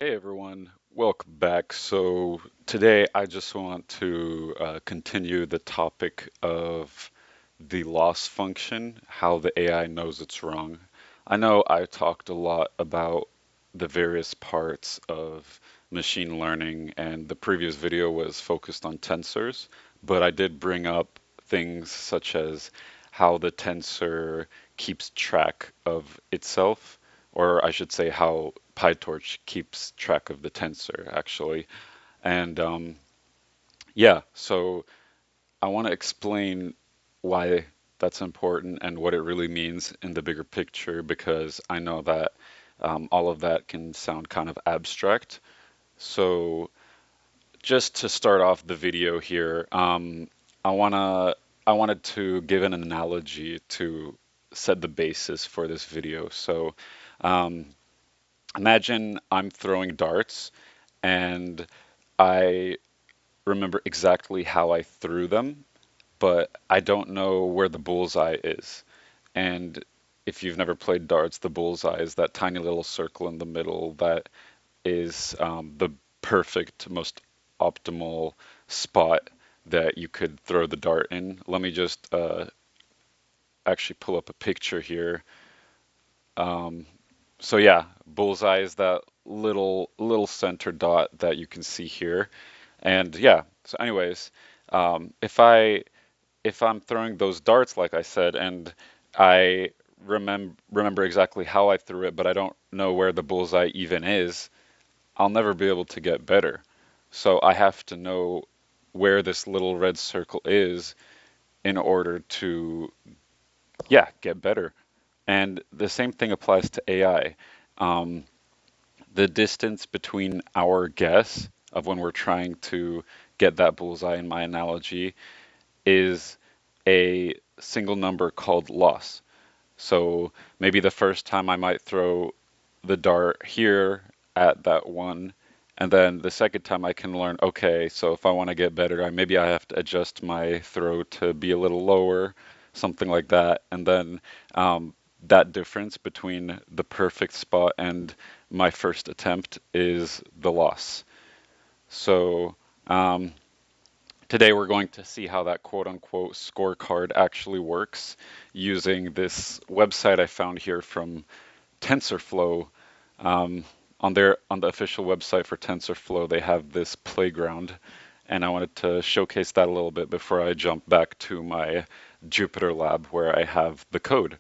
Hey everyone, welcome back. So today I just want to continue the topic of the loss function, how the AI knows it's wrong. I know I talked a lot about the various parts of machine learning, and the previous video was focused on tensors, but I did bring up things such as how the tensor keeps track of itself, or I should say how PyTorch keeps track of the tensor actually. And yeah, so I want to explain why that's important and what it really means in the bigger picture because I know that all of that can sound kind of abstract. So just to start off the video here, I wanna I wanted to give an analogy to set the basis for this video. So um, imagine I'm throwing darts and I remember exactly how I threw them, but I don't know where the bullseye is. And if you've never played darts, the bullseye is that tiny little circle in the middle that is the perfect, most optimal spot that you could throw the dart in. Let me just actually pull up a picture here. Um, so yeah, bullseye is that little center dot that you can see here. And yeah, so anyways, if I'm throwing those darts, like I said, and I remember exactly how I threw it, but I don't know where the bullseye even is, I'll never be able to get better. So I have to know where this little red circle is in order to, yeah, get better. And the same thing applies to AI. Um, the distance between our guess of when we're trying to get that bullseye in my analogy is a single number called loss. So maybe the first time I might throw the dart here at that one, and then the second time I can learn, okay, so if I want to get better, maybe I have to adjust my throw to be a little lower, something like that. And then that difference between the perfect spot and my first attempt is the loss. So um, today we're going to see how that quote unquote scorecard actually works using this website I found here from TensorFlow. Um, on the official website for TensorFlow, they have this playground, and I wanted to showcase that a little bit before I jump back to my Jupyter lab where I have the code.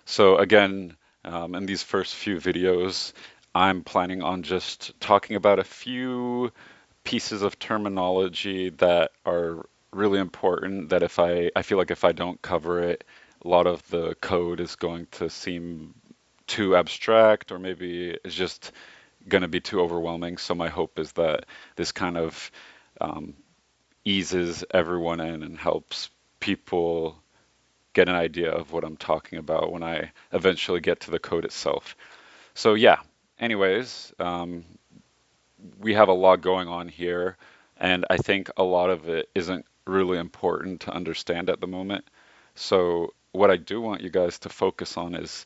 So again, in these first few videos, I'm planning on just talking about a few pieces of terminology that are really important that if I feel like if I don't cover it, a lot of the code is going to seem too abstract or maybe it's just going to be too overwhelming. So my hope is that this kind of um, eases everyone in and helps people get an idea of what I'm talking about when I eventually get to the code itself. So yeah, anyways, we have a lot going on here, and I think a lot of it isn't really important to understand at the moment. So what I do want you guys to focus on is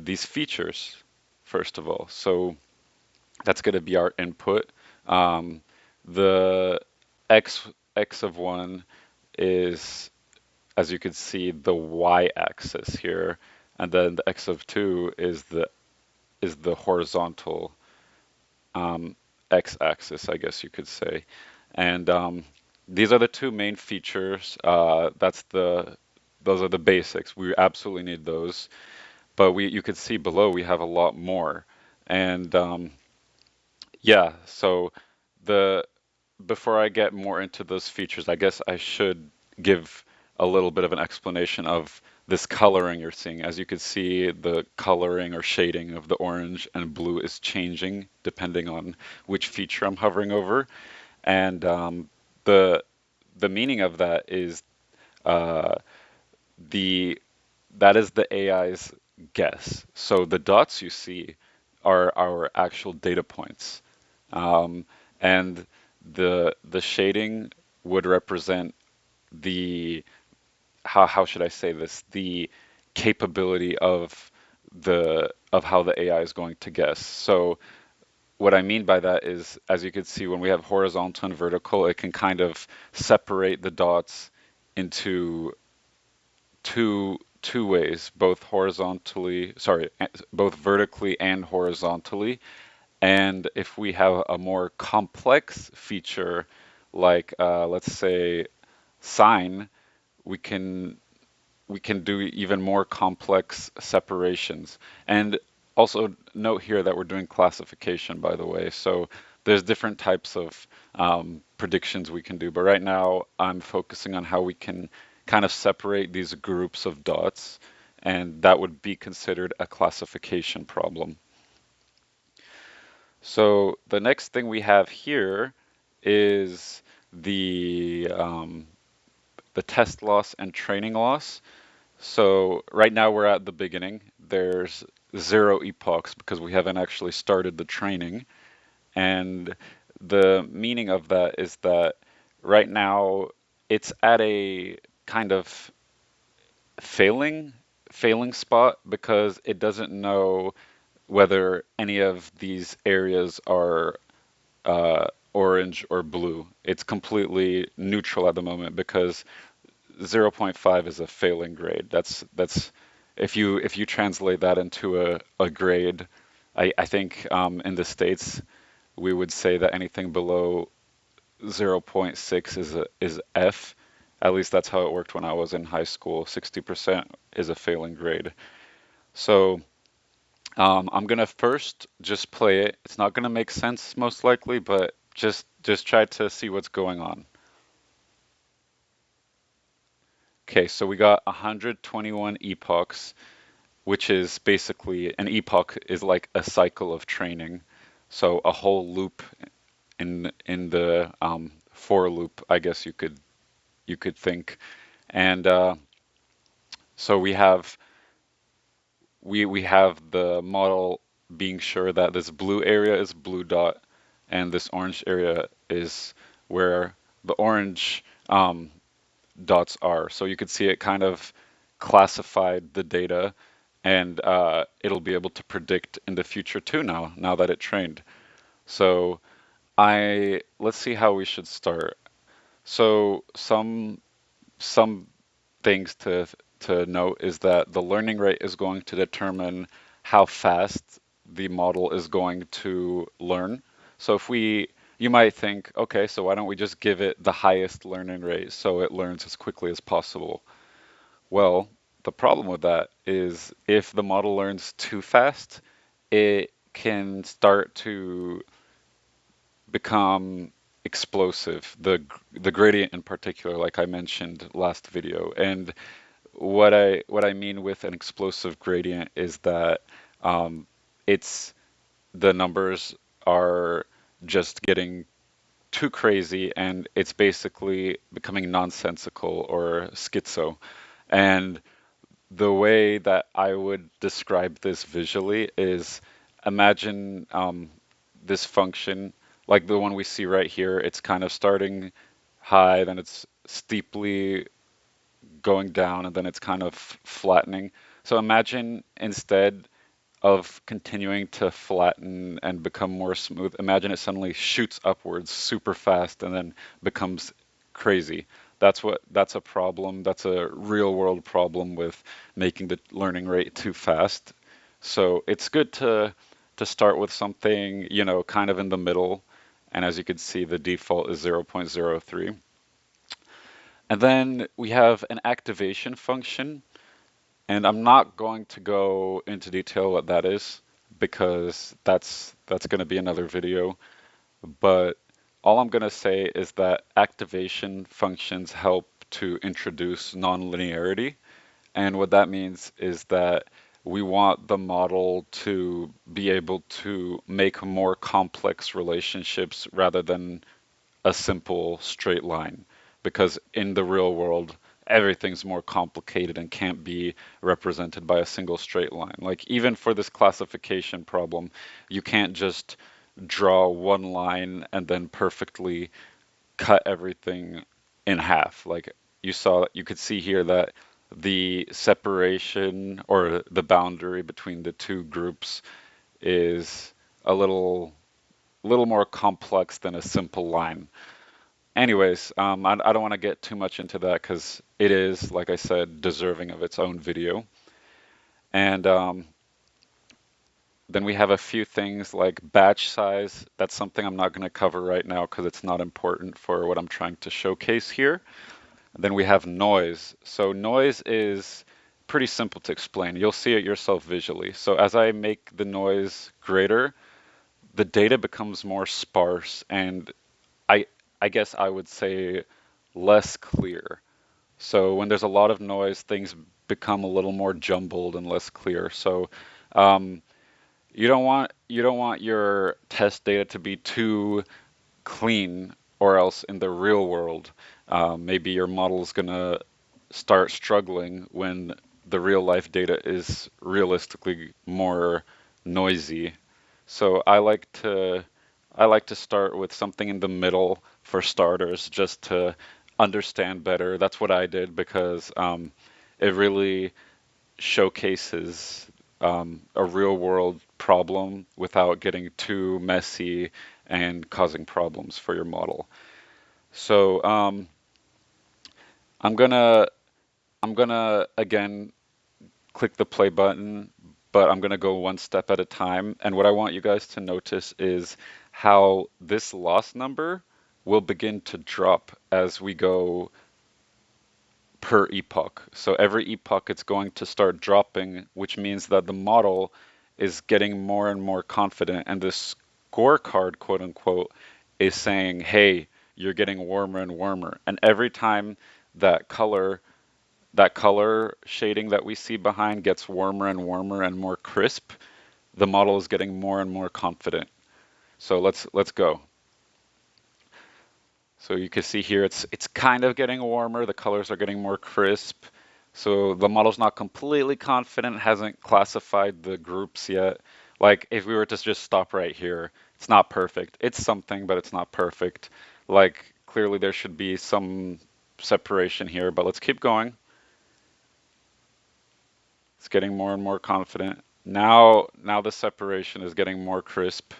these features, first of all. So that's going to be our input. Um, the x x of 1 is, as you can see, the y-axis here, and then the x of 2 is the horizontal um, x-axis, I guess you could say. And these are the two main features. Those are the basics. We absolutely need those. But you could see below we have a lot more. And yeah, so the before I get more into those features, I guess I should give a little bit of an explanation of this coloring you're seeing. As you can see, the coloring or shading of the orange and blue is changing depending on which feature I'm hovering over. And the the meaning of that is uh, the that is the AI's guess. So the dots you see are our actual data points. Um, and the shading would represent the how should I say this? The capability of how the AI is going to guess. So what I mean by that is, as you can see, when we have horizontal and vertical, it can kind of separate the dots into two ways, both horizontally, sorry, both vertically and horizontally. And if we have a more complex feature, like let's say sine, we can we can do even more complex separations. And also note here that we're doing classification, by the way. So there's different types of predictions we can do. But right now, I'm focusing on how we can kind of separate these groups of dots, and that would be considered a classification problem. So the next thing we have here is the test loss and training loss. So right now we're at the beginning. There's 0 epochs because we haven't actually started the training. And the meaning of that is that right now it's at a kind of failing failing spot because it doesn't know whether any of these areas are orange or blue. It's completely neutral at the moment because zero point 0.5 is a failing grade. That's if you translate that into a grade, I think in the States we would say that anything below zero point 0.6 is F. At least that's how it worked when I was in high school. 60% is a failing grade. So I'm gonna first just play it. It's not gonna make sense most likely, but just try to see what's going on. Okay, so we got 121 epochs, which is basically an epoch is like a cycle of training. So a whole loop in the for loop, I guess you could think. And so we have the model being sure that this blue area is blue dot and this orange area is where the orange dots are. So you could see it kind of classified the data and it'll be able to predict in the future too now that it trained. So let's see how we should start. So some things to note is that the learning rate is going to determine how fast the model is going to learn. So you might think, okay, so why don't we just give it the highest learning rate so it learns as quickly as possible? Well, the problem with that is if the model learns too fast, it can start to become explosive, the gradient in particular, like I mentioned last video. And what I mean with an explosive gradient is that it's the numbers are just getting too crazy and it's basically becoming nonsensical or schizo. And the way that I would describe this visually is imagine this function like the one we see right here. It's kind of starting high, then it's steeply going down, and then it's kind of flattening. So imagine instead of continuing to flatten and become more smooth, imagine it suddenly shoots upwards super fast and then becomes crazy. That's a problem. That's a real world problem with making the learning rate too fast. So it's good to start with something, kind of in the middle. And as you can see, the default is 0.03. And then we have an activation function. And I'm not going to go into detail what that is because that's going to be another video. But all I'm going to say is that activation functions help to introduce nonlinearity. And what that means is that we want the model to be able to make more complex relationships rather than a simple straight line because in the real world, everything's more complicated and can't be represented by a single straight line. Like even for this classification problem, you can't just draw one line and then perfectly cut everything in half. Like you could see here that the separation or the boundary between the two groups is a little a little more complex than a simple line. Anyways, I don't want to get too much into that because it is, like I said, deserving of its own video. And then we have a few things like batch size. That's something I'm not going to cover right now because it's not important for what I'm trying to showcase here. Then we have noise. So noise is pretty simple to explain. You'll see it yourself visually. So as I make the noise greater, the data becomes more sparse and I I guess I would say less clear. So when there's a lot of noise, things become a little more jumbled and less clear. So um, you don't want your test data to be too clean, or else in the real world, maybe your model is gonna start struggling when the real life data is realistically more noisy. So I like to start with something in the middle for starters, just to understand better. That's what I did because it really showcases a real world problem without getting too messy and causing problems for your model. So I'm gonna I'm gonna again click the play button, but I'm gonna go one step at a time. And what I want you guys to notice is how this loss number will begin to drop as we go per epoch. So every epoch it's going to start dropping, which means that the model is getting more and more confident, and this scorecard, quote unquote, is saying, hey, you're getting warmer and warmer. And every time that color that color shading that we see behind gets warmer and warmer and more crisp, the model is getting more and more confident. So let's go. So you can see here it's kind of getting warmer, the colors are getting more crisp. So the model's not completely confident, hasn't classified the groups yet. Like if we were to just stop right here, it's not perfect. It's something, but it's not perfect. Like clearly there should be some separation here, but let's keep going. It's getting more and more confident. Now the separation is getting more crisp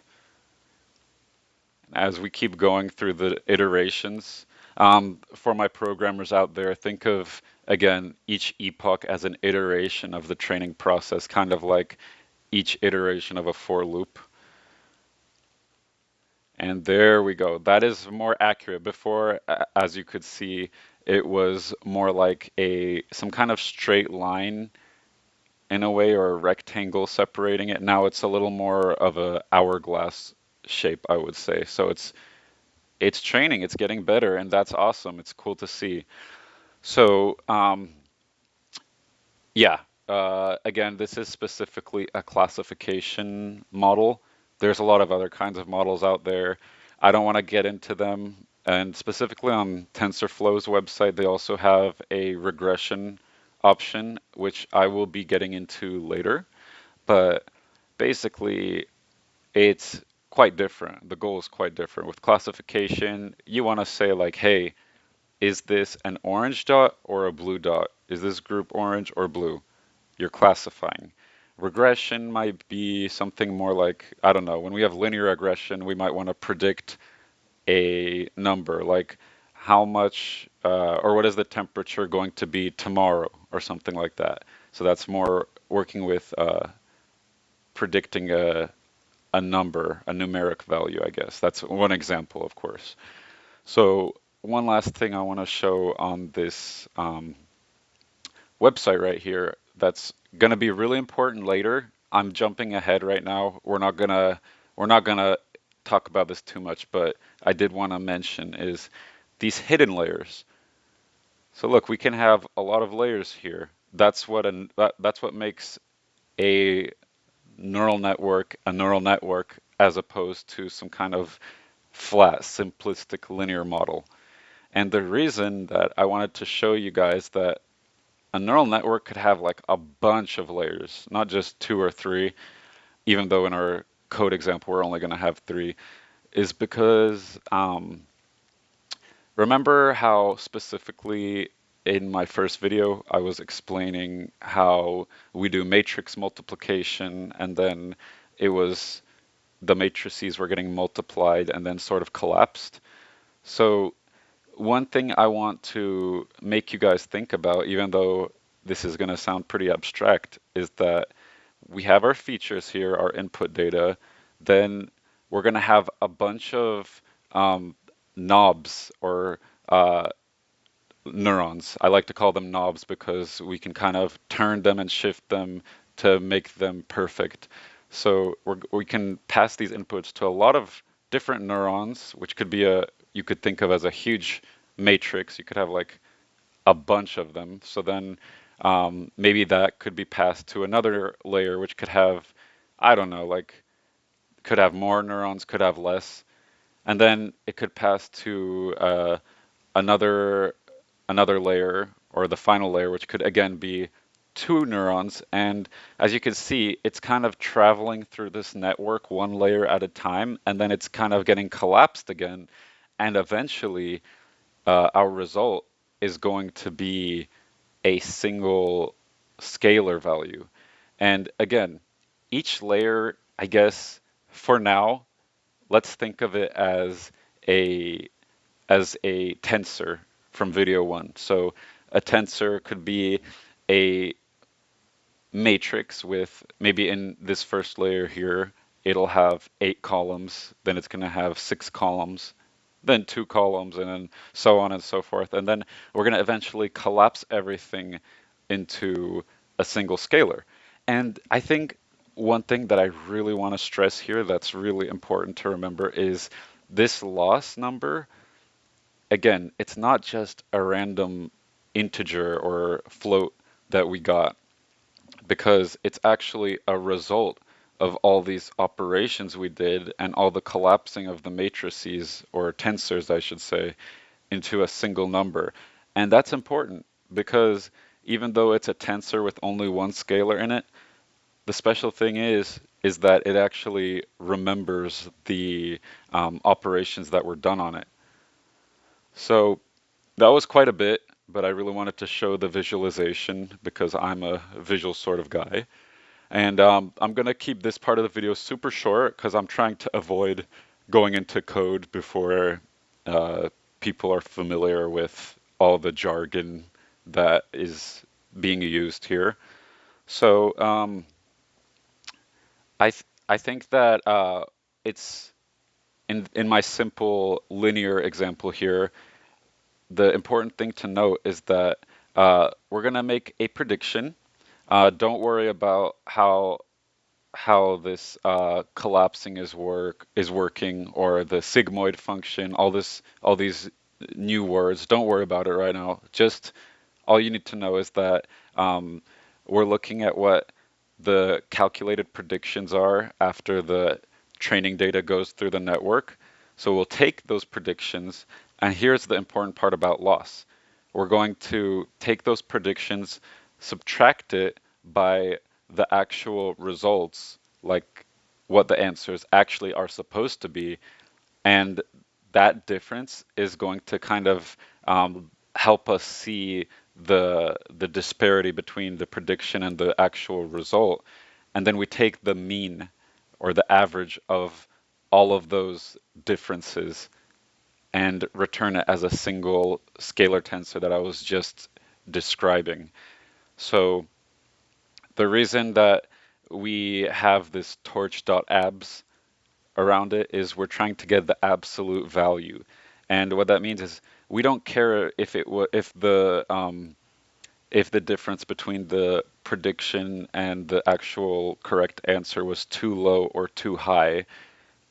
as we keep going through the iterations. For my programmers out there, think of, again, each epoch as an iteration of the training process, kind of like each iteration of a for loop. And there we go. That is more accurate. Before, as you could see, it was more like some kind of straight line in a way, or a rectangle separating it. Now it's a little more of a hourglass shape, I would say. So it's training, it's getting better, and that's awesome. It's cool to see. So yeah, again, this is specifically a classification model. There's a lot of other kinds of models out there. I don't want to get into them. And specifically on TensorFlow's website, they also have a regression option, which I will be getting into later. But basically, it's quite different. The goal is quite different. With classification, you want to say like, hey, is this an orange dot or a blue dot? Is this group orange or blue? You're classifying. Regression might be something more like, I don't know, when we have linear regression, we might want to predict a number, like how much or what is the temperature going to be tomorrow or something like that. So that's more working with predicting a number, a numeric value, I guess. That's one example, of course. So one last thing I want to show on this website right here that's going to be really important later. I'm jumping ahead right now. We're not gonna talk about this too much, but I did want to mention is these hidden layers. So look, we can have a lot of layers here. That's what makes a neural network as opposed to some kind of flat, simplistic linear model. And the reason that I wanted to show you guys that a neural network could have like a bunch of layers, not just two or three, even though in our code example we're only going to have three, is because remember how specifically in my first video I was explaining how we do matrix multiplication and then it was the matrices were getting multiplied and then sort of collapsed. So one thing I want to make you guys think about, even though this is going to sound pretty abstract, is that we have our features here, our input data, then we're going to have a bunch of knobs or neurons. I like to call them knobs because we can kind of turn them and shift them to make them perfect. So we can pass these inputs to a lot of different neurons, which could be you could think of as a huge matrix. You could have like a bunch of them. So then maybe that could be passed to another layer, which could have, I don't know, like could have more neurons, could have less. And then it could pass to another another layer or the final layer, which could again be two neurons. And as you can see, it's kind of traveling through this network one layer at a time, and then it's kind of getting collapsed again. And eventually, our result is going to be a single scalar value. And again, each layer, I guess, for now, let's think of it a as a tensor from video one. So a tensor could be a matrix with maybe in this first layer here, it'll have 8 columns, then it's going to have 6 columns, then 2 columns, and then so on and so forth. And then we're going to eventually collapse everything into a single scalar. And I think one thing that I really want to stress here that's really important to remember is this loss number. Again, it's not just a random integer or float that we got because it's actually a result of all these operations we did and all the collapsing of the matrices, or tensors, I should say, into a single number. And that's important because even though it's a tensor with only one scalar in it, the special thing is that it actually remembers the operations that were done on it. So that was quite a bit, but I really wanted to show the visualization because I'm a visual sort of guy. And I'm going to keep this part of the video super short because I'm trying to avoid going into code before people are familiar with all the jargon that is being used here. So I think that it's in my simple linear example here, the important thing to note is that we're going to make a prediction. Don't worry about how this collapsing is working or the sigmoid function, all these new words. Don't worry about it right now. Just all you need to know is that we're looking at what the calculated predictions are after the training data goes through the network. So we'll take those predictions, and here's the important part about loss. We're going to take those predictions, subtract it by the actual results, like what the answers actually are supposed to be, and that difference is going to kind of help us see the disparity between the prediction and the actual result. And then we take the mean or the average of all of those differences and return it as a single scalar tensor that I was just describing. So the reason that we have this torch.abs around it is we're trying to get the absolute value. And what that means is we don't care if the difference between the prediction and the actual correct answer was too low or too high.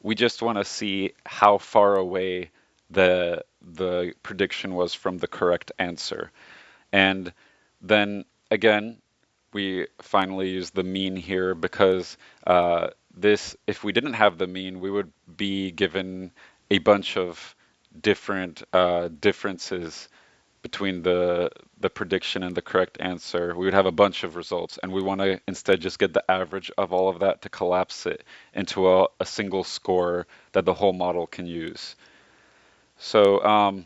We just want to see how far away the prediction was from the correct answer. And then again, we finally use the mean here because if we didn't have the mean, we would be given a bunch of different differences between the prediction and the correct answer. We would have a bunch of results, and we want to instead just get the average of all of that to collapse it into a single score that the whole model can use. So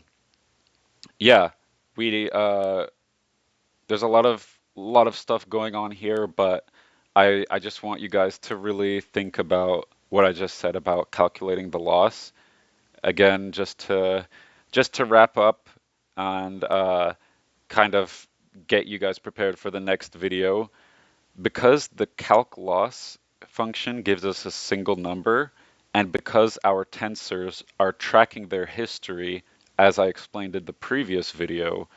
yeah, we there's a lot of stuff going on here, but I just want you guys to really think about what I just said about calculating the loss. Again, just to wrap up and kind of get you guys prepared for the next video, because the calc loss function gives us a single number, and because our tensors are tracking their history, as I explained in the previous video,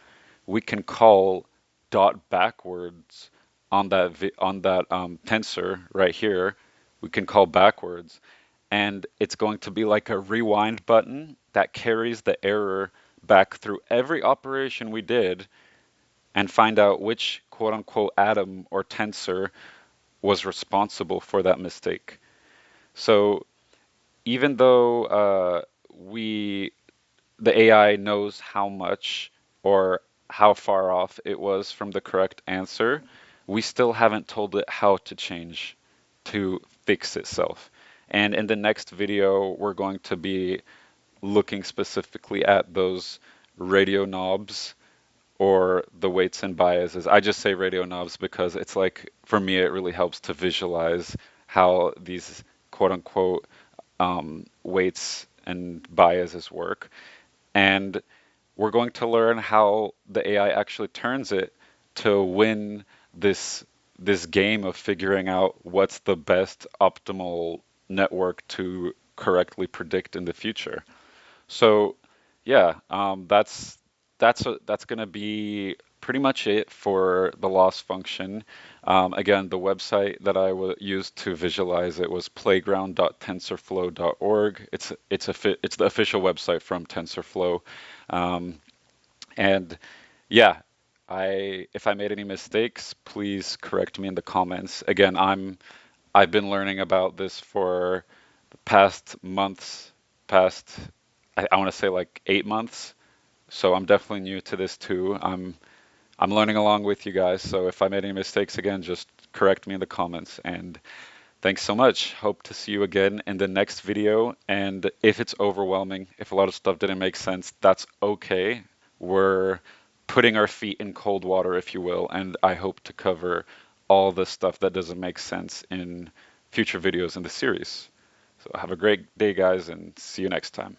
we can call dot backwards on that tensor right here. We can call backwards, and it's going to be like a rewind button that carries the error back through every operation we did and find out which quote unquote atom or tensor was responsible for that mistake. So even though we the AI knows how much or how far off it was from the correct answer, we still haven't told it how to change to fix itself. And in the next video, we're going to be looking specifically at those radio knobs or the weights and biases. I just say radio knobs because it's like, for me, it really helps to visualize how these quote unquote weights and biases work. And we're going to learn how the AI actually turns it to win this this game of figuring out what's the best optimal network to correctly predict in the future. So yeah, that's going to be pretty much it for the loss function. Again, the website that I used to visualize it was playground.tensorflow.org. It's the official website from TensorFlow. Um, and yeah, I if I made any mistakes, please correct me in the comments. Again, I've been learning about this for the past months, past I want to say like 8 months. So I'm definitely new to this too. I'm learning along with you guys. So if I made any mistakes again, just correct me in the comments. And thanks so much. Hope to see you again in the next video. And if it's overwhelming, if a lot of stuff didn't make sense, that's okay. We're putting our feet in cold water, if you will. And I hope to cover all the stuff that doesn't make sense in future videos in the series. So have a great day, guys, and see you next time.